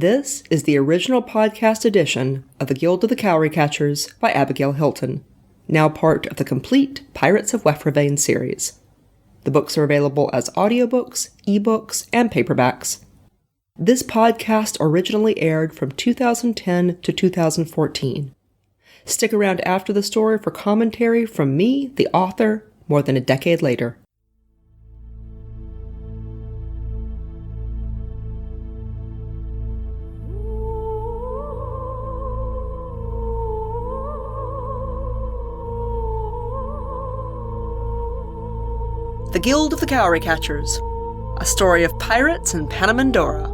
This is the original podcast edition of The Guild of the Cowry Catchers by Abigail Hilton, now part of the complete Pirates of Wefrevane series. The books are available as audiobooks, ebooks, and paperbacks. This podcast originally aired from 2010 to 2014. Stick around after the story for commentary from me, the author, more than a decade later. The Guild of the Cowry Catchers, a story of pirates in Panamindorah.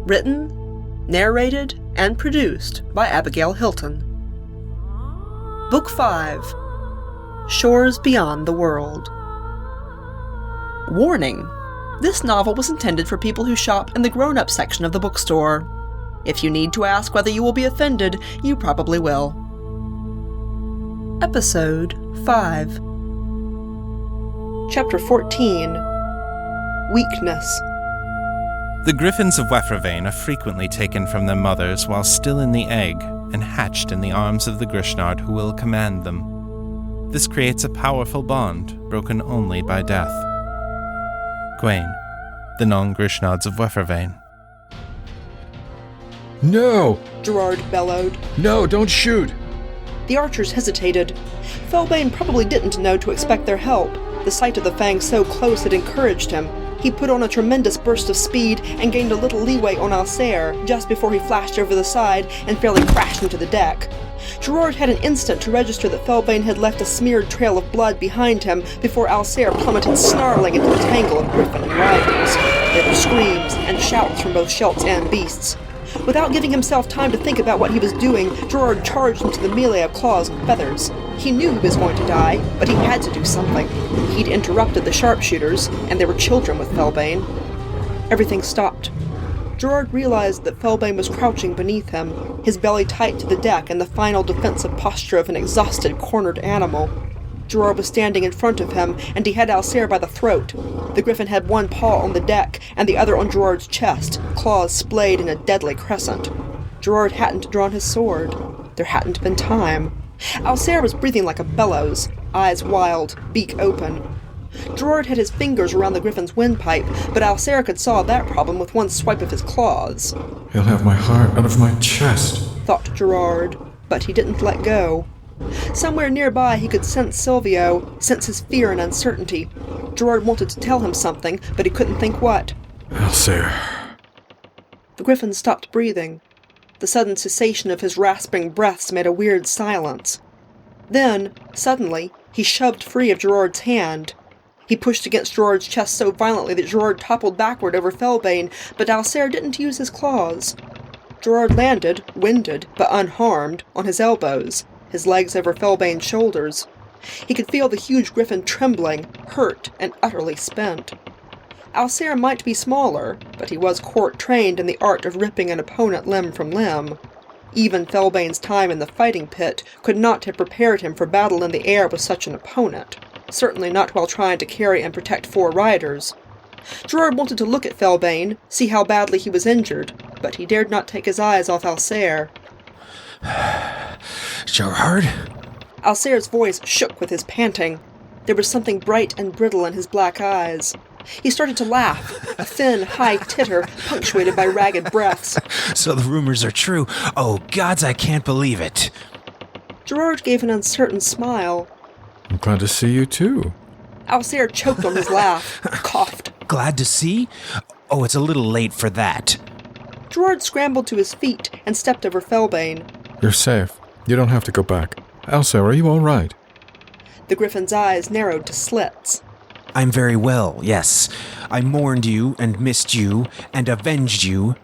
Written, narrated, and produced by Abigail Hilton. Book 5, Shores Beyond the World. Warning: this novel was intended for people who shop in the grown-up section of the bookstore. If you need to ask whether you will be offended, you probably will. Episode 5. Chapter 14. Weakness. The griffins of Wefrevane are frequently taken from their mothers while still in the egg and hatched in the arms of the Grishnard who will command them. This creates a powerful bond, broken only by death. Gwaine, the non-Grishnards of Wefrevane. No! Gerard bellowed. No, don't shoot! The archers hesitated. Felbane probably didn't know to expect their help. The sight of the fangs so close had encouraged him. He put on a tremendous burst of speed and gained a little leeway on Alcere just before he flashed over the side and fairly crashed into the deck. Gerard had an instant to register that Felbane had left a smeared trail of blood behind him before Alcere plummeted snarling into the tangle of griffin and riders. There were screams and shouts from both shelts and beasts. Without giving himself time to think about what he was doing, Gerard charged into the melee of claws and feathers. He knew he was going to die, but he had to do something. He'd interrupted the sharpshooters, and there were children with Felbane. Everything stopped. Gerard realized that Felbane was crouching beneath him, his belly tight to the deck in the final defensive posture of an exhausted, cornered animal. Gerard was standing in front of him, and he had Alcere by the throat. The griffin had one paw on the deck, and the other on Gerard's chest, claws splayed in a deadly crescent. Gerard hadn't drawn his sword. There hadn't been time. Alcere was breathing like a bellows, eyes wild, beak open. Gerard had his fingers around the griffin's windpipe, but Alcere could solve that problem with one swipe of his claws. He'll have my heart out of my chest, thought Gerard, but he didn't let go. Somewhere nearby he could sense Silvio, sense his fear and uncertainty. Gerard wanted to tell him something, but he couldn't think what. Alcere. The griffin stopped breathing. The sudden cessation of his rasping breaths made a weird silence. Then, suddenly, he shoved free of Gerard's hand. He pushed against Gerard's chest so violently that Gerard toppled backward over Felbane, but Alcere didn't use his claws. Gerard landed, winded, but unharmed, on his elbows, his legs over Felbane's shoulders. He could feel the huge griffin trembling, hurt, and utterly spent. Alcere might be smaller, but he was court-trained in the art of ripping an opponent limb from limb. Even Felbane's time in the fighting pit could not have prepared him for battle in the air with such an opponent, certainly not while trying to carry and protect 4 riders. Gerard wanted to look at Felbane, see how badly he was injured, but he dared not take his eyes off Alcere. Gerard? Alcere's voice shook with his panting. There was something bright and brittle in his black eyes. He started to laugh, a thin, high titter punctuated by ragged breaths. So the rumors are true. Oh, gods, I can't believe it. Gerard gave an uncertain smile. I'm glad to see you, too. Alcere choked on his laugh, coughed. Glad to see? Oh, it's a little late for that. Gerard scrambled to his feet and stepped over Felbane. You're safe. You don't have to go back. Alcere, are you all right? The griffin's eyes narrowed to slits. I'm very well, yes. I mourned you and missed you and avenged you.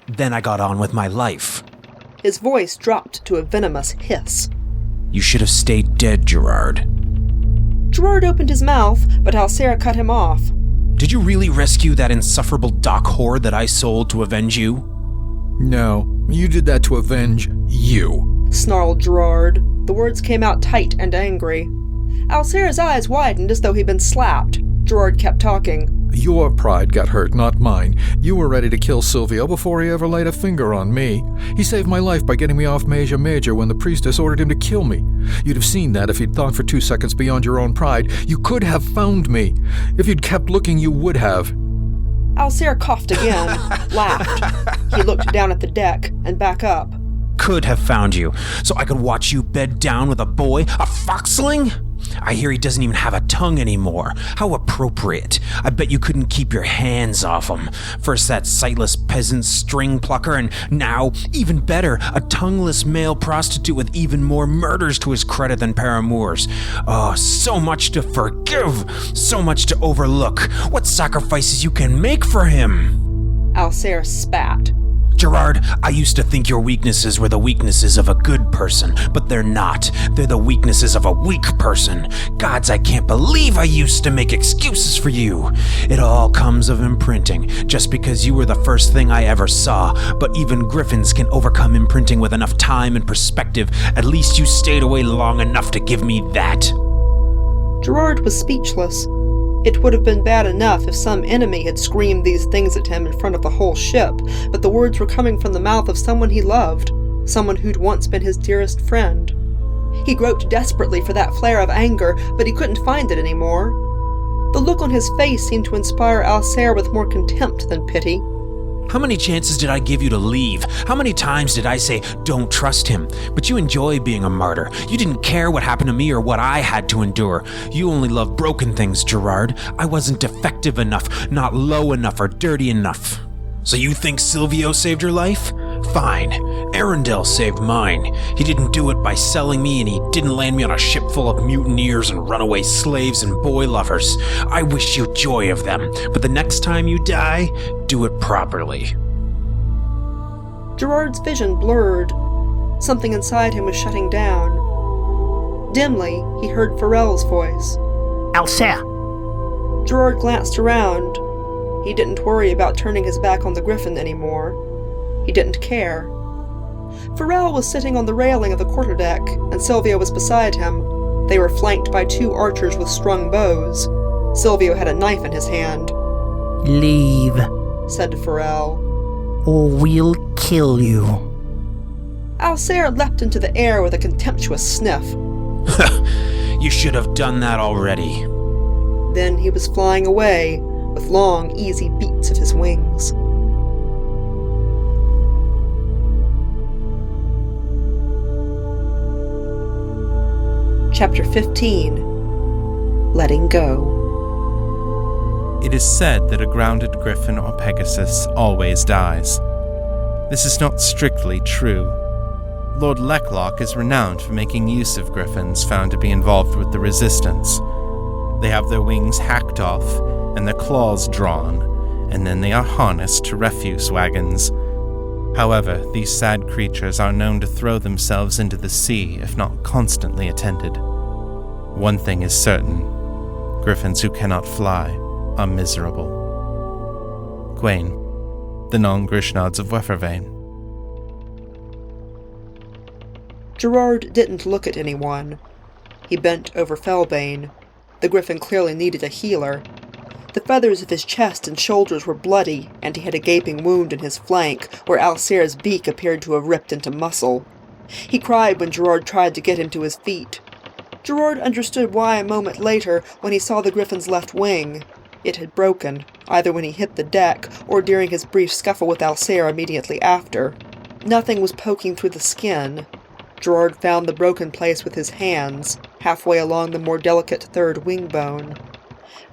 Then I got on with my life. His voice dropped to a venomous hiss. You should have stayed dead, Gerard. Gerard opened his mouth, but Alcere cut him off. Did you really rescue that insufferable dock whore that I sold to avenge you? No, you did that to avenge you, snarled Gerard. The words came out tight and angry. Alcere's eyes widened as though he'd been slapped. Gerard kept talking. Your pride got hurt, not mine. You were ready to kill Silvio before he ever laid a finger on me. He saved my life by getting me off Major Major when the priestess ordered him to kill me. You'd have seen that if you'd thought for 2 seconds beyond your own pride. You could have found me. If you'd kept looking, you would have. Alcere coughed again, laughed. He looked down at the deck and back up. Could have found you, so I could watch you bed down with a boy, a foxling? I hear he doesn't even have a tongue anymore. How appropriate. I bet you couldn't keep your hands off him. First that sightless peasant string plucker, and now, even better, a tongueless male prostitute with even more murders to his credit than paramours. Oh, so much to forgive, so much to overlook. What sacrifices you can make for him! Alcere spat. Gerard, I used to think your weaknesses were the weaknesses of a good person, but they're not. They're the weaknesses of a weak person. Gods, I can't believe I used to make excuses for you. It all comes of imprinting, just because you were the first thing I ever saw. But even griffins can overcome imprinting with enough time and perspective. At least you stayed away long enough to give me that. Gerard was speechless. It would have been bad enough if some enemy had screamed these things at him in front of the whole ship, but the words were coming from the mouth of someone he loved, someone who'd once been his dearest friend. He groped desperately for that flare of anger, but he couldn't find it anymore. The look on his face seemed to inspire Alcere with more contempt than pity. How many chances did I give you to leave? How many times did I say, don't trust him? But you enjoy being a martyr. You didn't care what happened to me or what I had to endure. You only love broken things, Gerard. I wasn't defective enough, not low enough or dirty enough. So you think Silvio saved your life? Fine. Arundel saved mine. He didn't do it by selling me, and he didn't land me on a ship full of mutineers and runaway slaves and boy lovers. I wish you joy of them, but the next time you die, do it properly. Gerard's vision blurred. Something inside him was shutting down. Dimly, he heard Farrell's voice. Alcere! Gerard glanced around. He didn't worry about turning his back on the griffin anymore. He didn't care. Farrell was sitting on the railing of the quarterdeck, and Silvio was beside him. They were flanked by 2 archers with strung bows. Silvio had a knife in his hand. Leave, said Farrell, or we'll kill you. Alcere leapt into the air with a contemptuous sniff. You should have done that already. Then he was flying away, with long, easy beats of his wings. Chapter 15. Letting Go. It is said that a grounded griffin or pegasus always dies. This is not strictly true. Lord Lecklock is renowned for making use of griffins found to be involved with the resistance. They have their wings hacked off and their claws drawn, and then they are harnessed to refuse wagons. However, these sad creatures are known to throw themselves into the sea if not constantly attended. One thing is certain: griffins who cannot fly are miserable. Gwaine, the non-Grishnards of Wefervane. Gerard didn't look at anyone. He bent over Felbane. The griffin clearly needed a healer. The feathers of his chest and shoulders were bloody, and he had a gaping wound in his flank, where Alcere's beak appeared to have ripped into muscle. He cried when Gerard tried to get him to his feet. Gerard understood why a moment later when he saw the griffin's left wing. It had broken, either when he hit the deck or during his brief scuffle with Alcere immediately after. Nothing was poking through the skin. Gerard found the broken place with his hands, halfway along the more delicate third wing bone.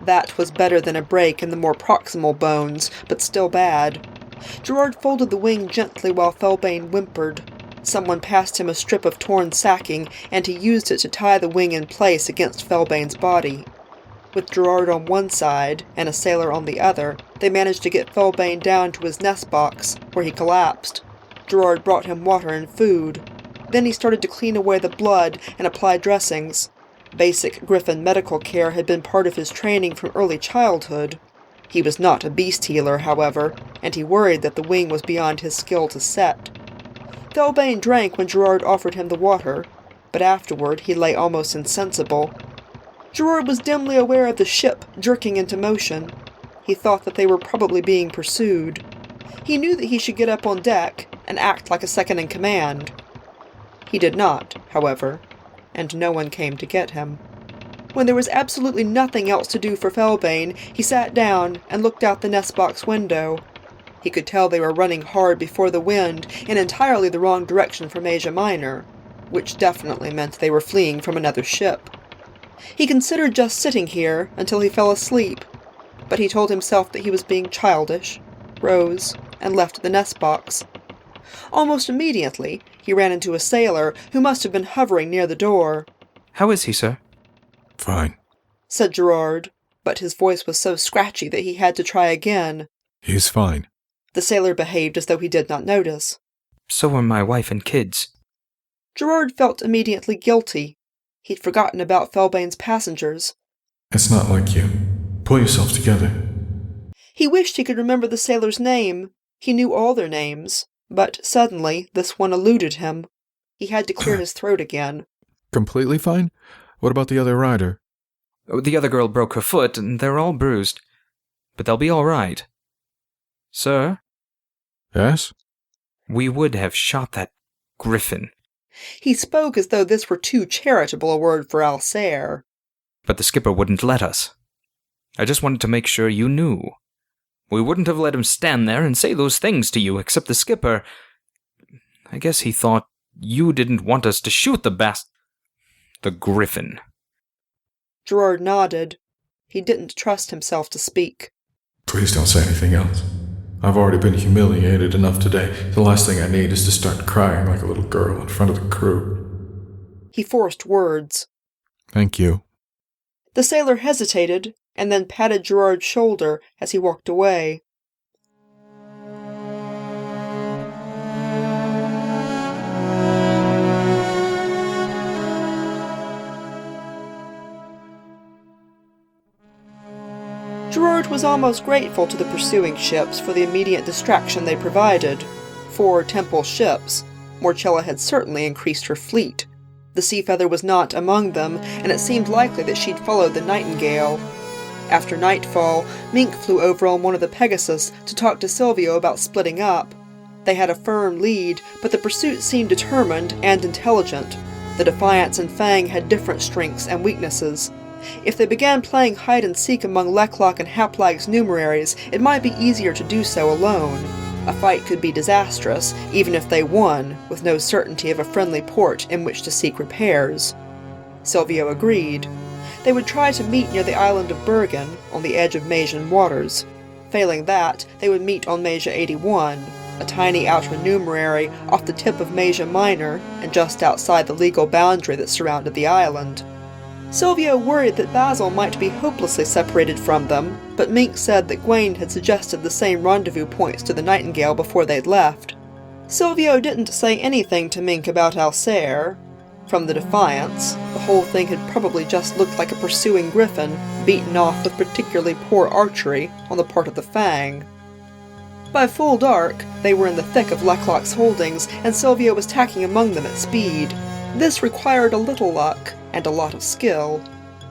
That was better than a break in the more proximal bones, but still bad. Gerard folded the wing gently while Felbane whimpered. Someone passed him a strip of torn sacking, and he used it to tie the wing in place against Felbane's body. With Gerard on one side, and a sailor on the other, they managed to get Felbane down to his nest box, where he collapsed. Gerard brought him water and food. Then he started to clean away the blood and apply dressings. Basic griffin medical care had been part of his training from early childhood. He was not a beast healer, however, and he worried that the wing was beyond his skill to set. Felbane drank when Gerard offered him the water, but afterward he lay almost insensible. Gerard was dimly aware of the ship jerking into motion. he thought that they were probably being pursued. He knew that he should get up on deck and act like a second in command. He did not, however, and no one came to get him. When there was absolutely nothing else to do for Felbane, he sat down and looked out the nest box window. He could tell they were running hard before the wind in entirely the wrong direction from Asia Minor, which definitely meant they were fleeing from another ship. He considered just sitting here until he fell asleep, but he told himself that he was being childish, rose, and left the nest box. Almost immediately, he ran into a sailor who must have been hovering near the door. "How is he, sir?" Fine. Said Gerard, but his voice was so scratchy that he had to try again. He's fine. The sailor behaved as though he did not notice. "So are my wife and kids." Gerard felt immediately guilty. He'd forgotten about Felbane's passengers. It's not like you. Pull yourself together. He wished he could remember the sailor's name. He knew all their names, but suddenly this one eluded him. He had to clear his throat again. Completely fine? What about the other rider? The other girl broke her foot, and they're all bruised. But they'll be all right. Sir? Yes? We would have shot that griffin. He spoke as though this were too charitable a word for Alsair. But the skipper wouldn't let us. I just wanted to make sure you knew. We wouldn't have let him stand there and say those things to you, except the skipper. I guess he thought you didn't want us to shoot the griffin. Gerard nodded. He didn't trust himself to speak. Please don't say anything else. I've already been humiliated enough today. The last thing I need is to start crying like a little girl in front of the crew. He forced words. Thank you. The sailor hesitated, and then patted Gerard's shoulder as he walked away. Gerard was almost grateful to the pursuing ships for the immediate distraction they provided. 4 Temple ships. Morchella had certainly increased her fleet. The Sea Feather was not among them, and it seemed likely that she'd followed the Nightingale. After nightfall, Mink flew over on one of the Pegasus to talk to Silvio about splitting up. They had a firm lead, but the pursuit seemed determined and intelligent. The Defiance and Fang had different strengths and weaknesses. If they began playing hide-and-seek among Leklock and Haplag's numeraries, it might be easier to do so alone. A fight could be disastrous, even if they won, with no certainty of a friendly port in which to seek repairs. Silvio agreed. They would try to meet near the island of Bergen, on the edge of Masian waters. Failing that, they would meet on Masia 81, a tiny outer numerary off the tip of Masia Minor and just outside the legal boundary that surrounded the island. Silvio worried that Basil might be hopelessly separated from them, but Mink said that Gwaine had suggested the same rendezvous points to the Nightingale before they'd left. Silvio didn't say anything to Mink about Alsair. From the Defiance, the whole thing had probably just looked like a pursuing griffin, beaten off with particularly poor archery on the part of the Fang. By full dark, they were in the thick of Leklock's holdings, and Silvio was tacking among them at speed. This required a little luck, and a lot of skill.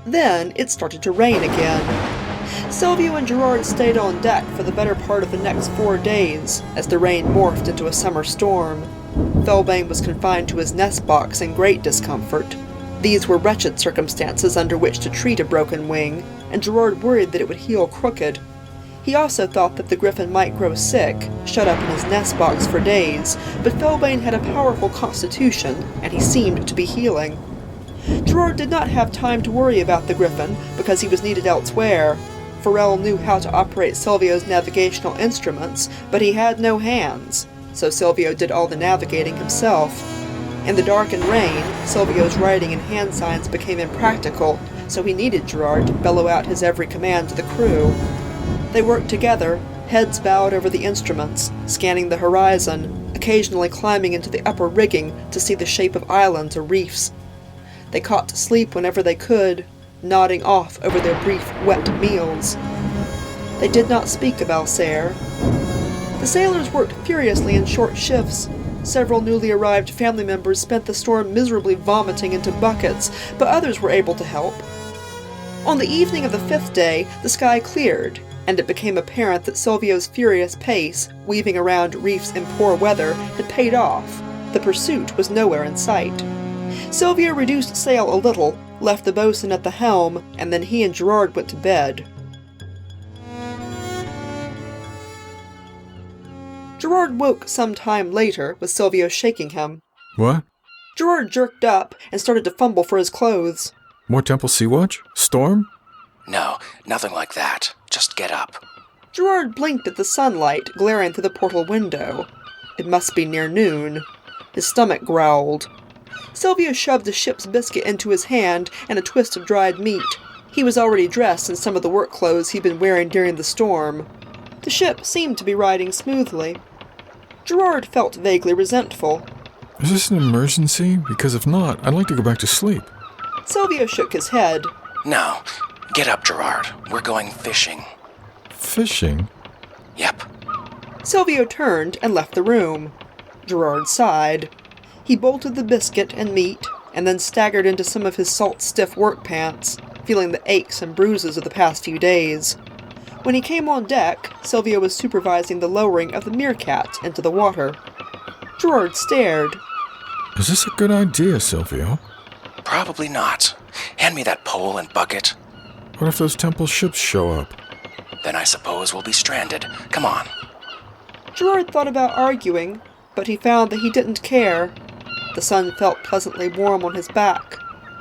Then it started to rain again. Silvio and Gerard stayed on deck for the better part of the next 4 days, as the rain morphed into a summer storm. Felbane was confined to his nest box in great discomfort. These were wretched circumstances under which to treat a broken wing, and Gerard worried that it would heal crooked. He also thought that the griffin might grow sick, shut up in his nest box for days, but Felbane had a powerful constitution, and he seemed to be healing. Gerard did not have time to worry about the griffin, because he was needed elsewhere. Farrell knew how to operate Silvio's navigational instruments, but he had no hands, so Silvio did all the navigating himself. In the dark and rain, Silvio's writing and hand signs became impractical, so he needed Gerard to bellow out his every command to the crew. They worked together, heads bowed over the instruments, scanning the horizon, occasionally climbing into the upper rigging to see the shape of islands or reefs. They caught to sleep whenever they could, nodding off over their brief, wet meals. They did not speak of Alsair. The sailors worked furiously in short shifts. Several newly arrived family members spent the storm miserably vomiting into buckets, but others were able to help. On the evening of the 5th day, the sky cleared, and it became apparent that Silvio's furious pace, weaving around reefs in poor weather, had paid off. The pursuit was nowhere in sight. Silvio reduced sail a little, left the boatswain at the helm, and then he and Gerard went to bed. Gerard woke some time later with Silvio shaking him. What? Gerard jerked up and started to fumble for his clothes. More Temple Sea Watch? Storm? No, nothing like that. Just get up. Gerard blinked at the sunlight glaring through the portal window. It must be near noon. His stomach growled. Silvio shoved a ship's biscuit into his hand and a twist of dried meat. He was already dressed in some of the work clothes he'd been wearing during the storm. The ship seemed to be riding smoothly. Gerard felt vaguely resentful. Is this an emergency? Because if not, I'd like to go back to sleep. Silvio shook his head. No. Get up, Gerard. We're going fishing. Fishing? Yep. Silvio turned and left the room. Gerard sighed. He bolted the biscuit and meat, and then staggered into some of his salt-stiff work pants, feeling the aches and bruises of the past few days. When he came on deck, Silvio was supervising the lowering of the meerkat into the water. Gerard stared. Is this a good idea, Silvio? Probably not. Hand me that pole and bucket. What if those temple ships show up? Then I suppose we'll be stranded. Come on. Gerard thought about arguing, but he found that he didn't care. The sun felt pleasantly warm on his back.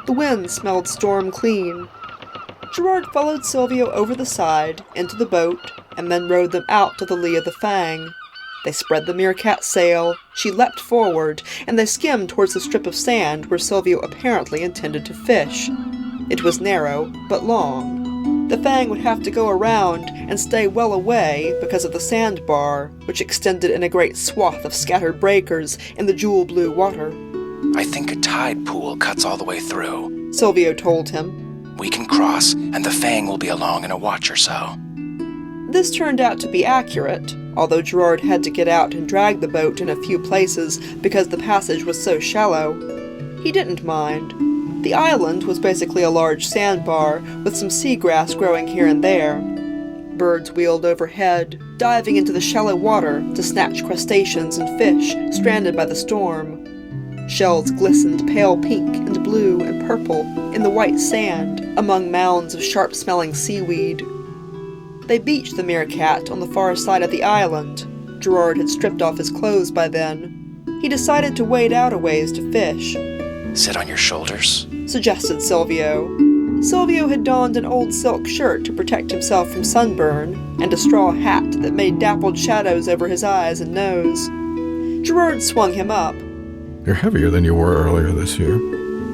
The wind smelled storm clean. Gerard followed Silvio over the side, into the boat, and then rowed them out to the lee of the Fang. They spread the meerkat's sail, she leapt forward, and they skimmed towards the strip of sand where Silvio apparently intended to fish. It was narrow, but long. The Fang would have to go around and stay well away because of the sandbar, which extended in a great swath of scattered breakers in the jewel-blue water. I think a tide pool cuts all the way through, Silvio told him. We can cross, and the Fang will be along in a watch or so. This turned out to be accurate, although Gerard had to get out and drag the boat in a few places because the passage was so shallow. He didn't mind. The island was basically a large sandbar with some seagrass growing here and there. Birds wheeled overhead, diving into the shallow water to snatch crustaceans and fish stranded by the storm. Shells glistened pale pink and blue and purple in the white sand among mounds of sharp-smelling seaweed. They beached the meerkat on the far side of the island. Gerard had stripped off his clothes by then. He decided to wade out a ways to fish. Sit on your shoulders, suggested Silvio. Silvio had donned an old silk shirt to protect himself from sunburn, and a straw hat that made dappled shadows over his eyes and nose. Gerard swung him up. You're heavier than you were earlier this year.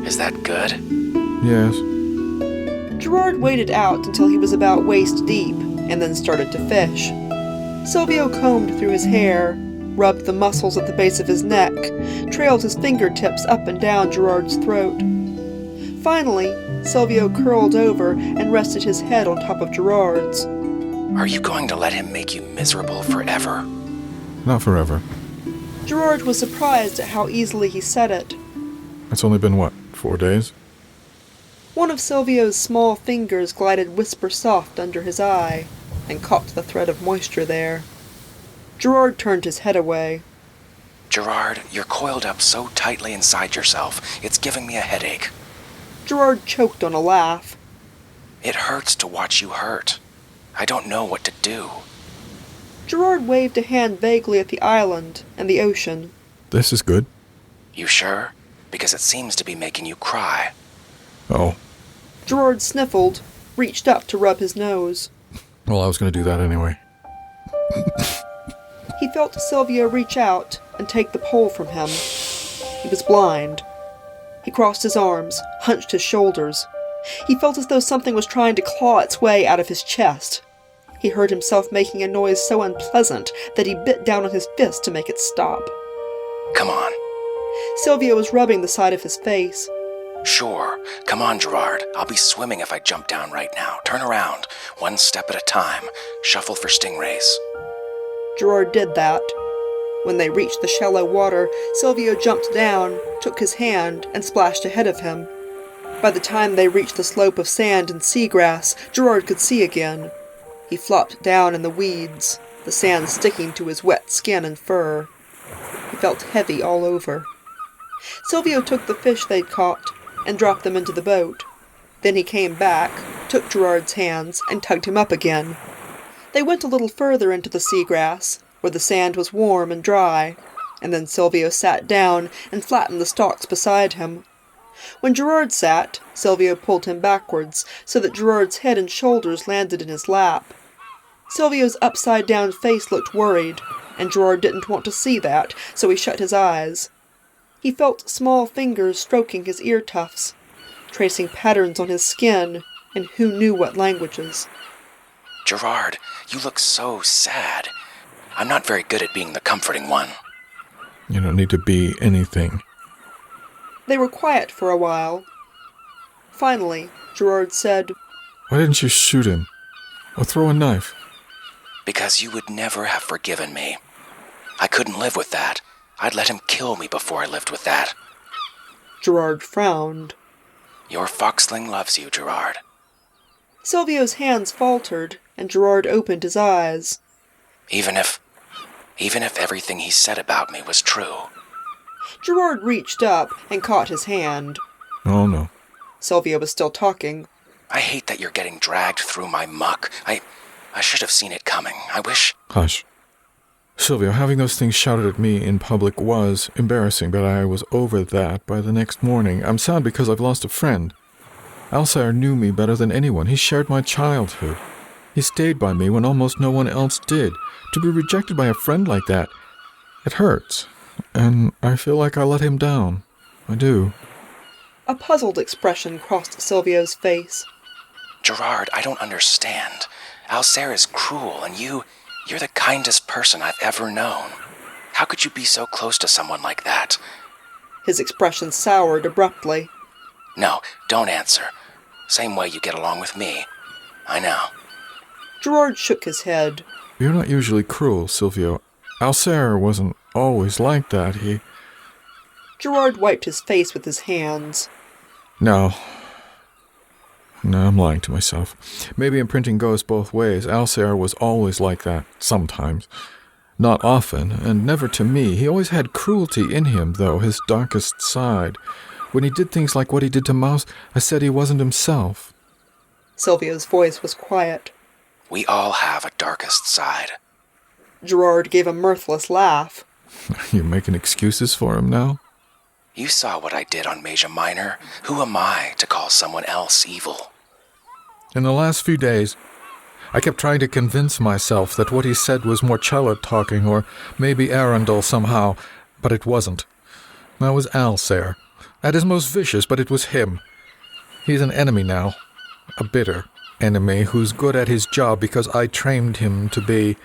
Is that good? Yes. Gerard waded out until he was about waist deep, and then started to fish. Silvio combed through his hair, rubbed the muscles at the base of his neck, trailed his fingertips up and down Gerard's throat. Finally, Silvio curled over and rested his head on top of Gerard's. Are you going to let him make you miserable forever? Not forever. Gerard was surprised at how easily he said it. It's only been, 4 days? One of Silvio's small fingers glided whisper-soft under his eye, and caught the thread of moisture there. Gerard turned his head away. Gerard, you're coiled up so tightly inside yourself, it's giving me a headache. Gerard choked on a laugh. It hurts to watch you hurt. I don't know what to do. Gerard waved a hand vaguely at the island and the ocean. This is good. You sure? Because it seems to be making you cry. Oh. Gerard sniffled, reached up to rub his nose. Well, I was going to do that anyway. He felt Silvio reach out and take the pole from him. He was blind. He crossed his arms, hunched his shoulders. He felt as though something was trying to claw its way out of his chest. He heard himself making a noise so unpleasant that he bit down on his fist to make it stop. Come on. Silvio was rubbing the side of his face. Sure. Come on, Gerard. I'll be swimming if I jump down right now. Turn around. One step at a time. Shuffle for stingrays. Gerard did that. When they reached the shallow water, Silvio jumped down, took his hand, and splashed ahead of him. By the time they reached the slope of sand and seagrass, Gerard could see again. He flopped down in the weeds, the sand sticking to his wet skin and fur. He felt heavy all over. Silvio took the fish they'd caught and dropped them into the boat. Then he came back, took Gerard's hands, and tugged him up again. They went a little further into the seagrass, where the sand was warm and dry, and then Silvio sat down and flattened the stalks beside him. When Gerard sat, Silvio pulled him backwards, so that Gerard's head and shoulders landed in his lap. Silvio's upside-down face looked worried, and Gerard didn't want to see that, so he shut his eyes. He felt small fingers stroking his ear tufts, tracing patterns on his skin, and who knew what languages. Gerard, you look so sad. I'm not very good at being the comforting one. You don't need to be anything. They were quiet for a while. Finally, Gerard said, Why didn't you shoot him? Or throw a knife? Because you would never have forgiven me. I couldn't live with that. I'd let him kill me before I lived with that. Gerard frowned. Your foxling loves you, Gerard. Silvio's hands faltered, and Gerard opened his eyes. Even if everything he said about me was true. Gerard reached up and caught his hand. Oh, no. Silvio was still talking. I hate that you're getting dragged through my muck. I should have seen it coming. I wish... Hush. Silvio, having those things shouted at me in public was embarrassing, but I was over that by the next morning. I'm sad because I've lost a friend. Alsair knew me better than anyone. He shared my childhood. He stayed by me when almost no one else did. To be rejected by a friend like that, it hurts. And I feel like I let him down. I do. A puzzled expression crossed Silvio's face. Gerard, I don't understand. Alsair is cruel, and you're the kindest person I've ever known. How could you be so close to someone like that? His expression soured abruptly. No, don't answer. Same way you get along with me. I know. Gerard shook his head. You're not usually cruel, Silvio. Alsair wasn't always like that. Gerard wiped his face with his hands. No, I'm lying to myself. Maybe imprinting goes both ways. Alsair was always like that, sometimes. Not often, and never to me. He always had cruelty in him, though, his darkest side. When he did things like what he did to Mouse, I said he wasn't himself. Silvio's voice was quiet. We all have a darkest side. Gerard gave a mirthless laugh. You're making excuses for him now? You saw what I did on Major Minor. Who am I to call someone else evil? In the last few days, I kept trying to convince myself that what he said was Morchella talking, or maybe Arundel somehow, but it wasn't. That was Alsair. At his most vicious, but it was him. He's an enemy now. A bitter enemy who's good at his job because I trained him to be.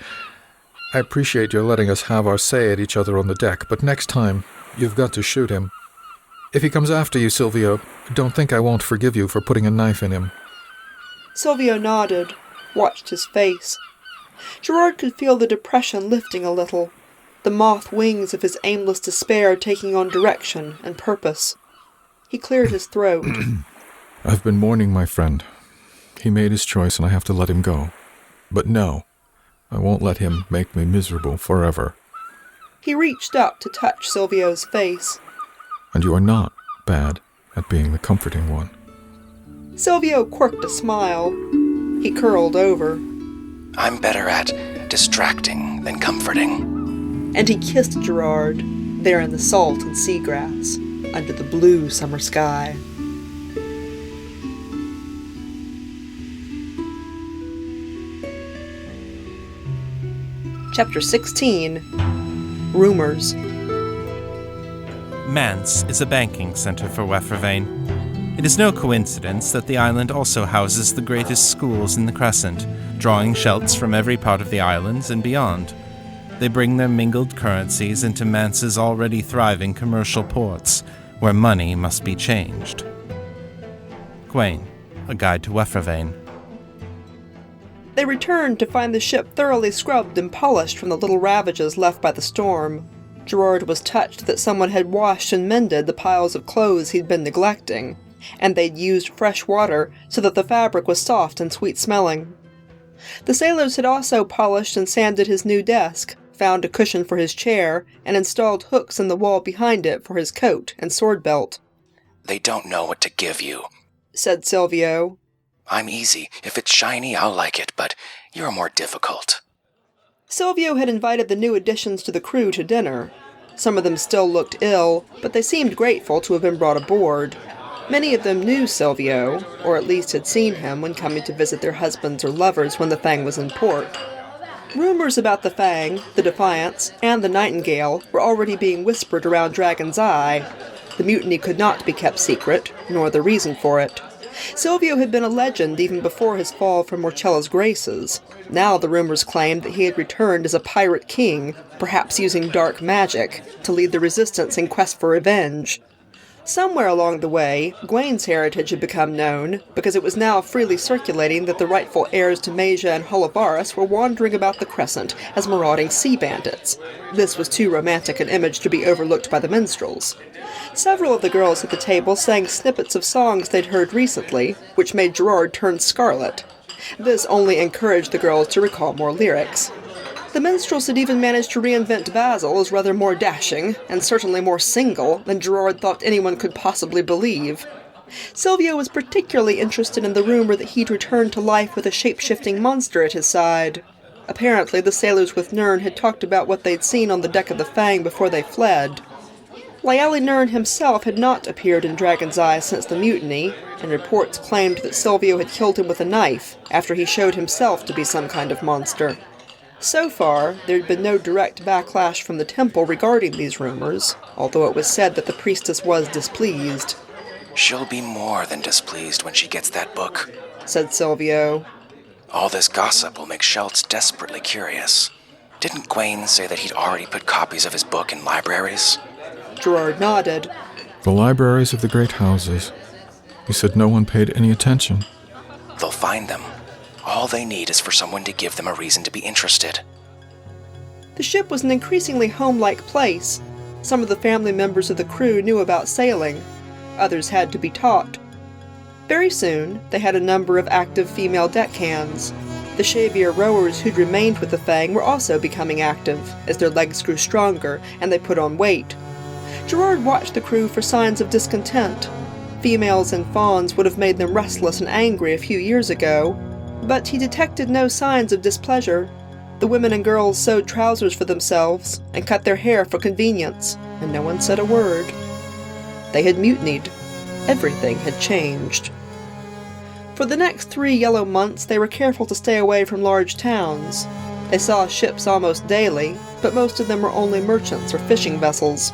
I appreciate your letting us have our say at each other on the deck, but next time, you've got to shoot him. If he comes after you, Silvio, don't think I won't forgive you for putting a knife in him. Silvio nodded, watched his face. Gerard could feel the depression lifting a little, the moth wings of his aimless despair taking on direction and purpose. He cleared his throat. I've been mourning my friend. He made his choice and I have to let him go. But no, I won't let him make me miserable forever. He reached up to touch Silvio's face. And you are not bad at being the comforting one. Silvio quirked a smile. He curled over. I'm better at distracting than comforting. And he kissed Gerard, there in the salt and seagrass, under the blue summer sky. Chapter 16. Rumors. Manse is a banking center for Wefravain. It is no coincidence that the island also houses the greatest schools in the Crescent, drawing shelts from every part of the islands and beyond. They bring their mingled currencies into Manse's already thriving commercial ports, where money must be changed. Gwaine, a guide to Wefravain. They returned to find the ship thoroughly scrubbed and polished from the little ravages left by the storm. Gerard was touched that someone had washed and mended the piles of clothes he'd been neglecting, and they'd used fresh water so that the fabric was soft and sweet-smelling. The sailors had also polished and sanded his new desk, found a cushion for his chair, and installed hooks in the wall behind it for his coat and sword belt. They don't know what to give you, said Silvio. I'm easy. If it's shiny, I'll like it, but you're more difficult. Silvio had invited the new additions to the crew to dinner. Some of them still looked ill, but they seemed grateful to have been brought aboard. Many of them knew Silvio, or at least had seen him when coming to visit their husbands or lovers when the Fang was in port. Rumors about the Fang, the Defiance, and the Nightingale were already being whispered around Dragon's Eye. The mutiny could not be kept secret, nor the reason for it. Silvio had been a legend even before his fall from Morcella's graces. Now the rumors claimed that he had returned as a pirate king, perhaps using dark magic, to lead the resistance in quest for revenge. Somewhere along the way, Gwain's heritage had become known, because it was now freely circulating that the rightful heirs to Masia and Holobaris were wandering about the Crescent as marauding sea bandits. This was too romantic an image to be overlooked by the minstrels. Several of the girls at the table sang snippets of songs they'd heard recently, which made Gerard turn scarlet. This only encouraged the girls to recall more lyrics. The minstrels had even managed to reinvent Basil as rather more dashing, and certainly more single, than Gerard thought anyone could possibly believe. Silvio was particularly interested in the rumor that he'd returned to life with a shape-shifting monster at his side. Apparently, the sailors with Nern had talked about what they'd seen on the deck of the Fang before they fled. Lyali Nern himself had not appeared in Dragon's Eye since the mutiny, and reports claimed that Silvio had killed him with a knife, after he showed himself to be some kind of monster. So far, there had been no direct backlash from the temple regarding these rumors, although it was said that the priestess was displeased. She'll be more than displeased when she gets that book, said Silvio. All this gossip will make Schultz desperately curious. Didn't Gwain say that he'd already put copies of his book in libraries? Gerard nodded. The libraries of the great houses. He said no one paid any attention. They'll find them. All they need is for someone to give them a reason to be interested. The ship was an increasingly home-like place. Some of the family members of the crew knew about sailing. Others had to be taught. Very soon, they had a number of active female deckhands. The Xavier rowers who'd remained with the Fang were also becoming active, as their legs grew stronger and they put on weight. Gerard watched the crew for signs of discontent. Females and fawns would have made them restless and angry a few years ago, but he detected no signs of displeasure. The women and girls sewed trousers for themselves and cut their hair for convenience, and no one said a word. They had mutinied. Everything had changed. For the next 3 yellow months, they were careful to stay away from large towns. They saw ships almost daily, but most of them were only merchants or fishing vessels.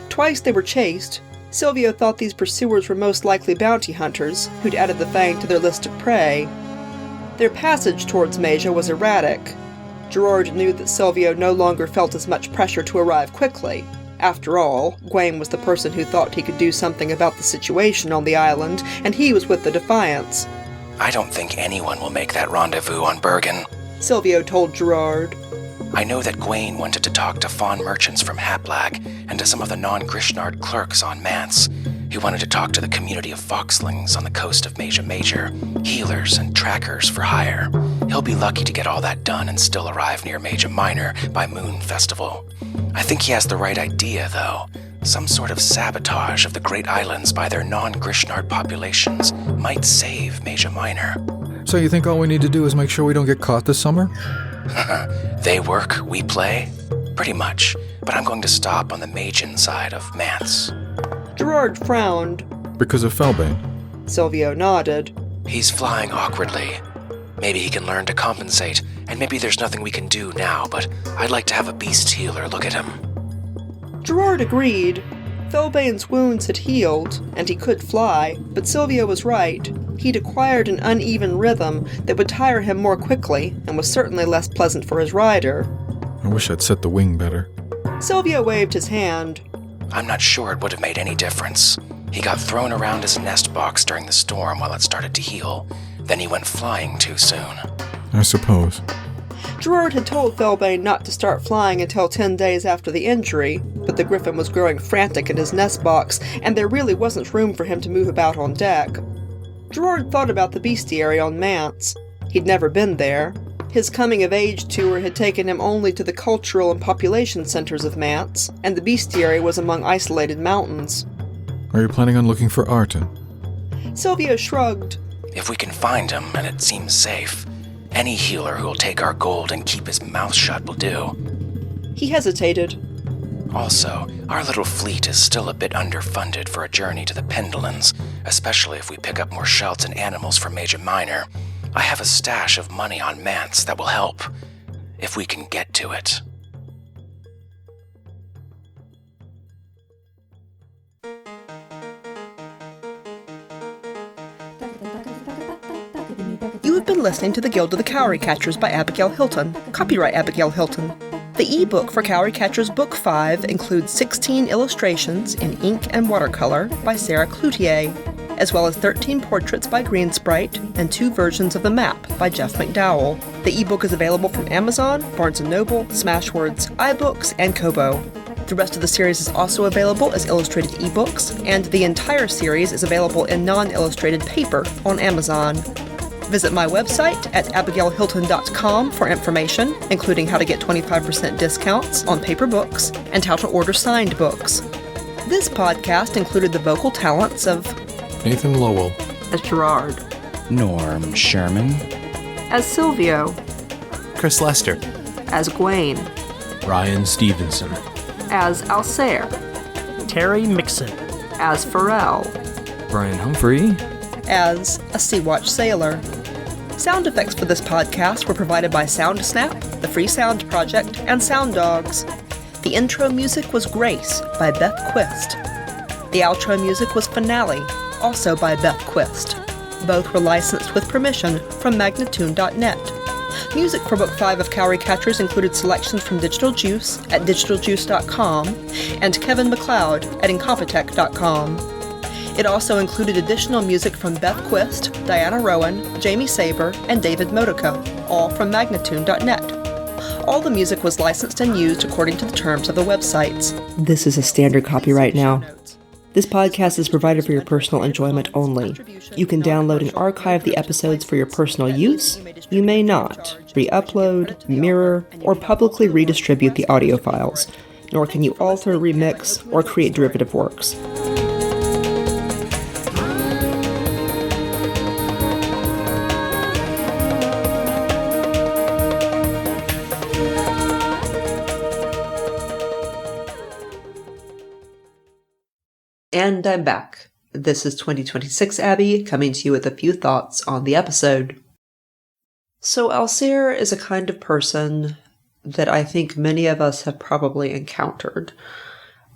Twice they were chased. Silvio thought these pursuers were most likely bounty hunters, who'd added the Fang to their list of prey. Their passage towards Masia was erratic. Gerard knew that Silvio no longer felt as much pressure to arrive quickly. After all, Gwain was the person who thought he could do something about the situation on the island, and he was with the Defiance. I don't think anyone will make that rendezvous on Bergen, Silvio told Gerard. I know that Gwain wanted to talk to fawn merchants from Haplag and to some of the non-Grishnard clerks on Mance. He wanted to talk to the community of foxlings on the coast of Masia Major, healers and trackers for hire. He'll be lucky to get all that done and still arrive near Masia Minor by Moon Festival. I think he has the right idea, though. Some sort of sabotage of the Great Islands by their non-Grishnard populations might save Masia Minor. So you think all we need to do is make sure we don't get caught this summer? They work, we play? Pretty much, but I'm going to stop on the Magian side of Mance. Gerard frowned. Because of Felbane? Silvio nodded. He's flying awkwardly. Maybe he can learn to compensate, and maybe there's nothing we can do now, but I'd like to have a beast healer look at him. Gerard agreed. Felbane's wounds had healed, and he could fly, but Silvio was right. He'd acquired an uneven rhythm that would tire him more quickly, and was certainly less pleasant for his rider. I wish I'd set the wing better. Silvio waved his hand. I'm not sure it would have made any difference. He got thrown around his nest box during the storm while it started to heal. Then he went flying too soon. I suppose. Gerard had told Felbane not to start flying until 10 days after the injury, but the Griffin was growing frantic in his nest box, and there really wasn't room for him to move about on deck. Gerard thought about the bestiary on Mance. He'd never been there. His coming-of-age tour had taken him only to the cultural and population centers of Mance, and the bestiary was among isolated mountains. Are you planning on looking for Arton? Silvio shrugged. If we can find him and it seems safe, any healer who will take our gold and keep his mouth shut will do. He hesitated. Also, our little fleet is still a bit underfunded for a journey to the Pendulins, especially if we pick up more shells and animals from Major Minor. I have a stash of money on Mance that will help, if we can get to it. You have been listening to The Guild of the Cowry Catchers by Abigail Hilton. Copyright Abigail Hilton. The ebook for Cowry Catchers Book 5 includes 16 illustrations in ink and watercolor by Sarah Cloutier, as well as 13 portraits by Greensprite and 2 versions of the map by Jeff McDowell. The ebook is available from Amazon, Barnes & Noble, Smashwords, iBooks, and Kobo. The rest of the series is also available as illustrated ebooks, and the entire series is available in non-illustrated paper on Amazon. Visit my website at abigailhilton.com for information, including how to get 25% discounts on paper books and how to order signed books. This podcast included the vocal talents of Nathan Lowell. as Gerard, Norm Sherman. as Silvio, Chris Lester, as Gwaine, Ryan Stevenson. as Alcer, Terry Mixon. as Pharrell, Brian Humphrey. as a Sea-Watch sailor. Sound effects for this podcast were provided by SoundSnap, the Free Sound Project, and Sound Dogs. The intro music was Grace by Beth Quist. The outro music was Finale, also by Beth Quist. Both were licensed with permission from Magnatune.net. Music for Book 5 of Cowry Catchers included selections from Digital Juice at digitaljuice.com and Kevin MacLeod at Incompetech.com. It also included additional music from Beth Quist, Diana Rowan, Jamie Saber, and David Modica, all from Magnatune.net. All the music was licensed and used according to the terms of the websites. This is a standard copyright now. This podcast is provided for your personal enjoyment only. You can download and archive the episodes for your personal use. You may not re-upload, mirror, or publicly redistribute the audio files, nor can you alter, remix, or create derivative works. And I'm back. This is 2026 Abby, coming to you with a few thoughts on the episode. So Alcer is a kind of person that I think many of us have probably encountered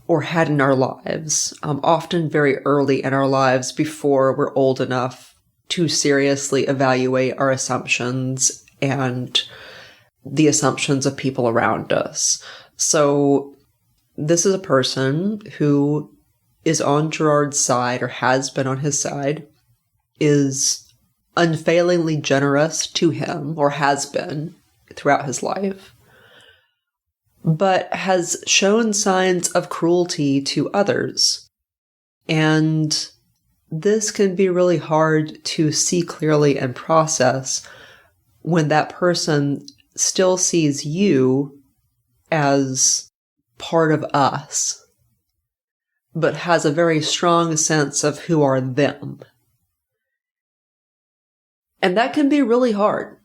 or had in our lives, often very early in our lives before we're old enough to seriously evaluate our assumptions and the assumptions of people around us. So this is a person who is on Gerard's side, or has been on his side, is unfailingly generous to him, or has been throughout his life, but has shown signs of cruelty to others. And this can be really hard to see clearly and process when that person still sees you as part of us, but has a very strong sense of who are them. And that can be really hard.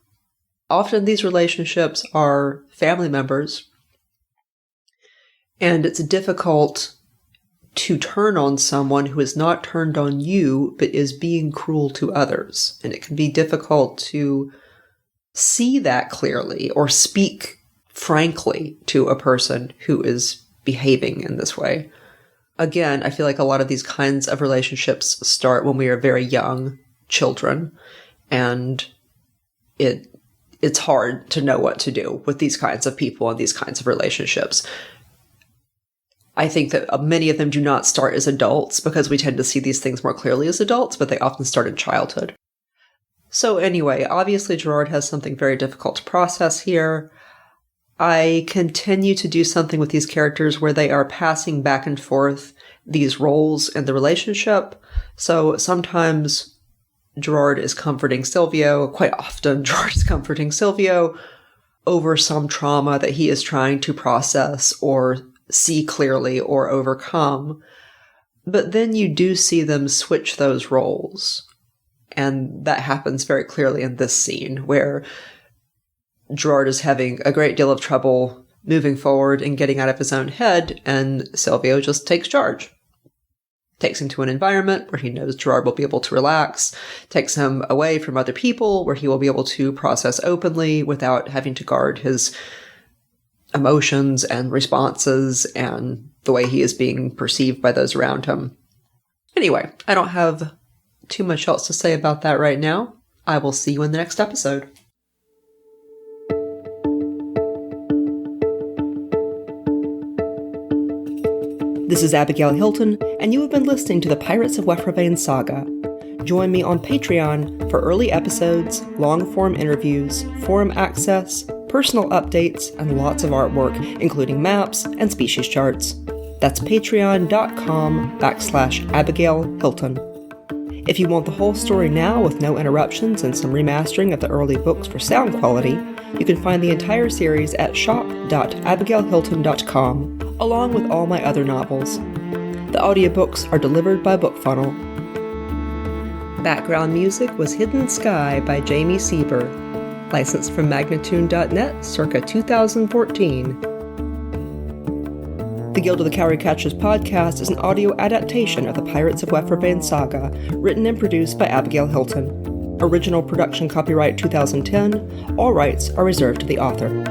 Often these relationships are family members, and it's difficult to turn on someone who is not turned on you, but is being cruel to others. And it can be difficult to see that clearly or speak frankly to a person who is behaving in this way. Again, I feel like a lot of these kinds of relationships start when we are very young children, and it's hard to know what to do with these kinds of people and these kinds of relationships. I think that many of them do not start as adults because we tend to see these things more clearly as adults, but they often start in childhood. So anyway, obviously Gerard has something very difficult to process here. I continue to do something with these characters where they are passing back and forth these roles in the relationship. So sometimes Gerard is comforting Silvio, quite often Gerard is comforting Silvio over some trauma that he is trying to process or see clearly or overcome. But then you do see them switch those roles. And that happens very clearly in this scene, where Gerard is having a great deal of trouble moving forward and getting out of his own head, and Silvio just takes charge. Takes him to an environment where he knows Gerard will be able to relax, takes him away from other people where he will be able to process openly without having to guard his emotions and responses and the way he is being perceived by those around him. Anyway, I don't have too much else to say about that right now. I will see you in the next episode. This is Abigail Hilton, and you have been listening to the Pirates of Wefravane saga. Join me on Patreon for early episodes, long-form interviews, forum access, personal updates, and lots of artwork, including maps and species charts. That's patreon.com/Abigail Hilton. If you want the whole story now with no interruptions and some remastering of the early books for sound quality, you can find the entire series at shop.abigailhilton.com, along with all my other novels. The audiobooks are delivered by BookFunnel. Background music was Hidden Sky by Jamie Sieber, licensed from Magnatune.net circa 2014. The Guild of the Cowry Catchers podcast is an audio adaptation of the Pirates of Wefravane saga, written and produced by Abigail Hilton. Original production copyright 2010, all rights are reserved to the author.